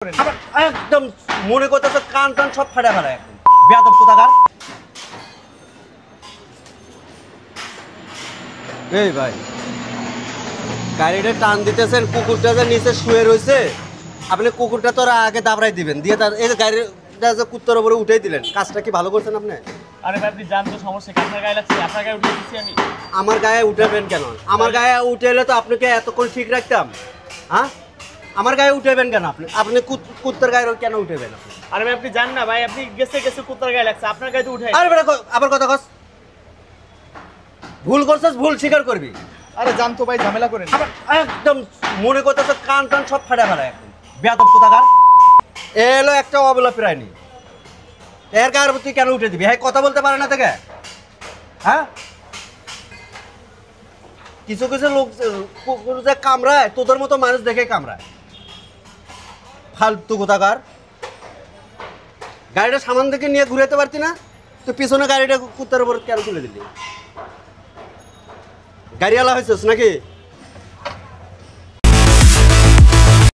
একদম মনে করতেছে কান টান সব ফাটা ফেলা একদম বেয়াদব কোথাকার। এই ভাই গাড়িটা টান দিতেছেন, কুকুরটা যে নিচে শুয়ে রয়েছে, আপনি কুকুরটা তো আগে দাবড়াই দিবেন, দিয়ে তার এই যে গাড়িটা যে কুত্তার উপরে উঠেই দিলেন, কাজটা কি ভালো করছেন আপনি? আরে ভাই আপনি জান তো সমস্যা কি, আপনার গায়ে লাগছে, আপনার গায়ে উঠে দিচ্ছি আমি। আমার গায়ে উঠাবেন কেন? আমার গায়ে উঠে এলে তো আপনাকে এতক্ষণ ঠিক রাখতাম। হ্যাঁ, আমার গায়ে উঠাবেন কেন? আপনি আপনি কুত্তার গায়ে কেন উঠাবেন আপনি? আরে ভাই আপনি জান না ভাই, আপনি গেছে কুত্তার গায়ে লাগছে, আপনার গায়ে তো উঠে। আরে বেটা আবার কথা কস, ভুল করছিস, ভুল স্বীকার করবি। আরে জান তো ভাই, ঝামেলা করেন। একদম মনে করতেছে কান টান সব ফাটা ফেলা একদম বেয়াদব কোথাকার। এ হলো একটা অবলা প্রাণী, এর গায়ের তুই কেন উঠে দিবি? হ্যাঁ, কথা বলতে পারে না থেকে? হ্যাঁ, কিছু কিছু লোক যে কামড়ায়, তোদের মতো মানুষ দেখে কামড়ায়, ফালতু কোথাকার। গাড়িটা সামান থেকে নিয়ে ঘুরাতে পারতি না? তো পিছনে গাড়িটা কুত্তার উপর কেন তুলে দিলি? গাড়িওয়ালা হয়েছিস নাকি?